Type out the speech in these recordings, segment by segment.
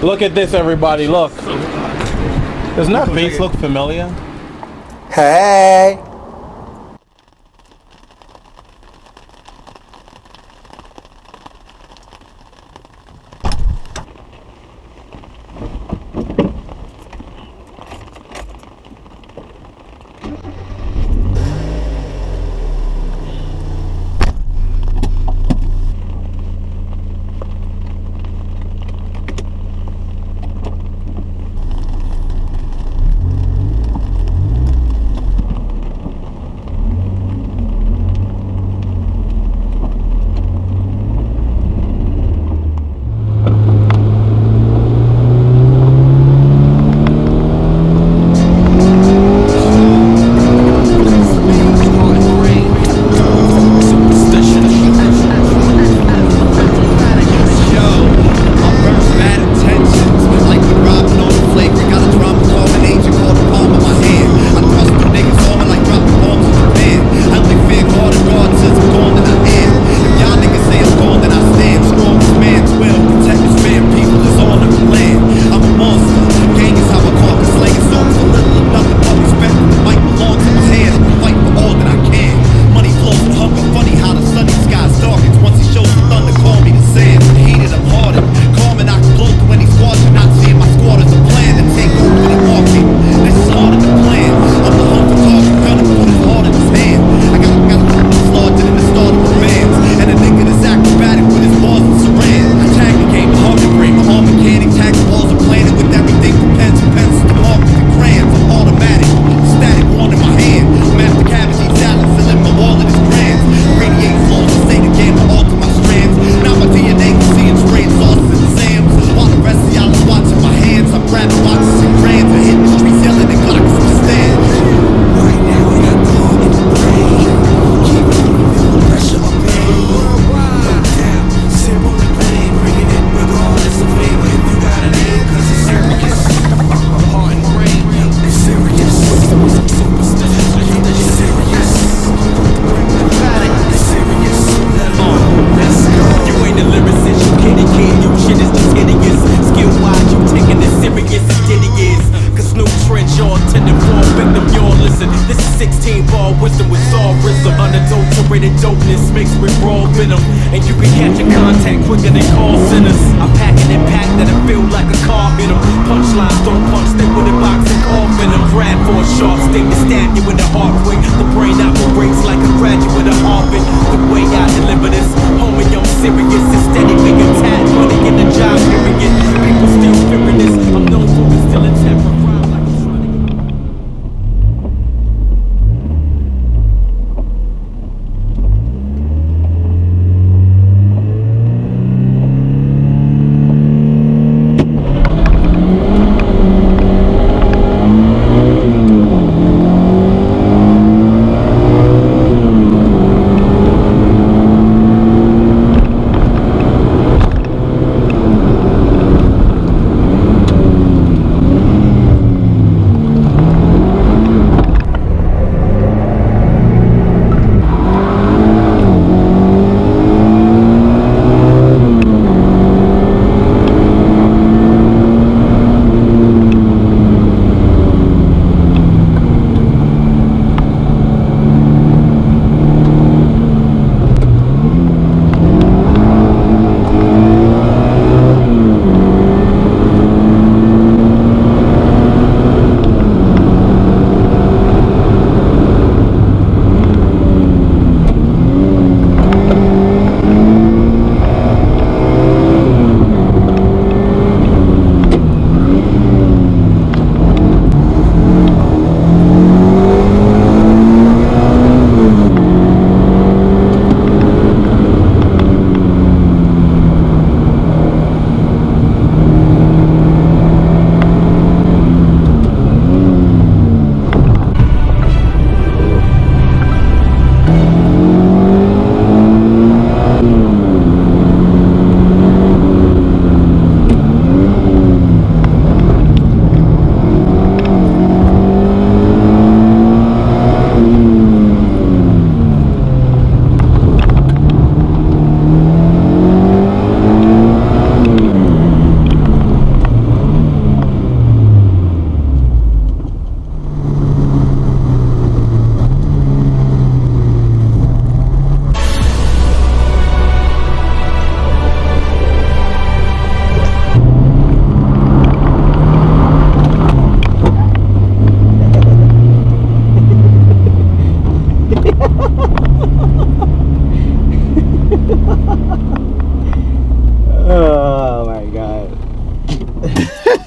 Look at this, everybody. Look. Doesn't that face look familiar? Hey.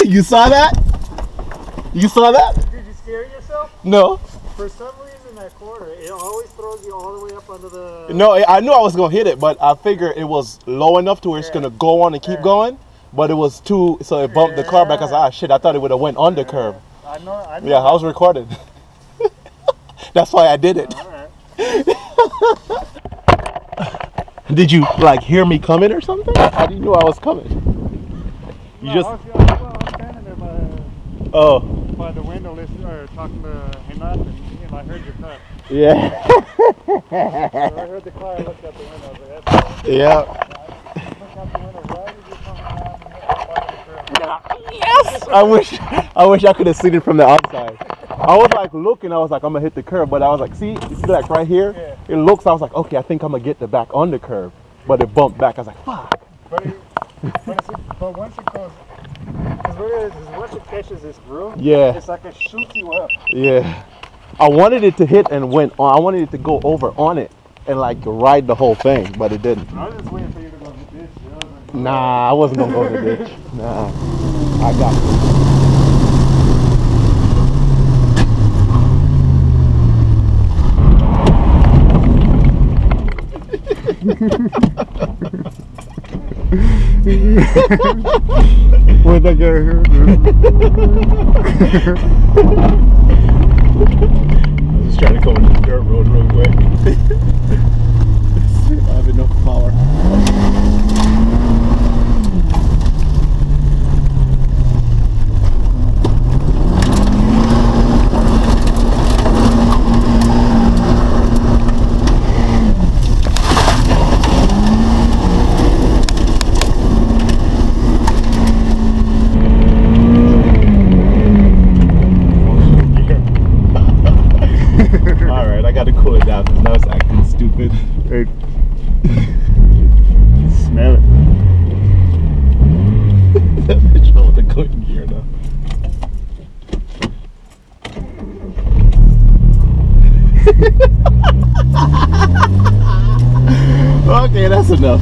You saw that? You saw that? Did you scare yourself? No. For some reason, that corner, it always throws you all the way up under the... No, I knew I was going to hit it, but I figured it was low enough to where it's going to go on and keep going. But it was too, so it bumped the car back. I was like, ah, shit, I thought it would have went on the curb. I know. Yeah, I was recording. That's why I did it. All right. Did you, like, hear me coming or something? How do you know I was coming? You just... I was standing there by the window listening, or talking to Henat, and I heard your car. Yeah. So I heard the car, I looked out the window, I was like, that's cool. Yeah. I looked out the window, right as you're coming around and hit the bottom of the curb. Yes! I wish I could have seen it from the outside. I was like looking, I was like, I'm gonna hit the curb, but I was like, see, you see like right here? Yeah. It looks, I was like, okay, I think I'm gonna get the back on the curb. But it bumped back, I was like, fuck. But once it goes, because what it is once it catches this groove, Yeah. it's like it shoots you up. Yeah. I wanted it to hit and went on. I wanted it to go over on it and like ride the whole thing, but it didn't. I was just waiting for you to go to the ditch. You know? Nah, I wasn't gonna go in the ditch. Nah. I got it. Where'd that guy here? Just trying to come in the dirt road real quick. I have enough power. Alright, I gotta cool it down because now it's acting stupid. Hey. Smell it. That bitch don't want to go in gear now. Okay, that's enough.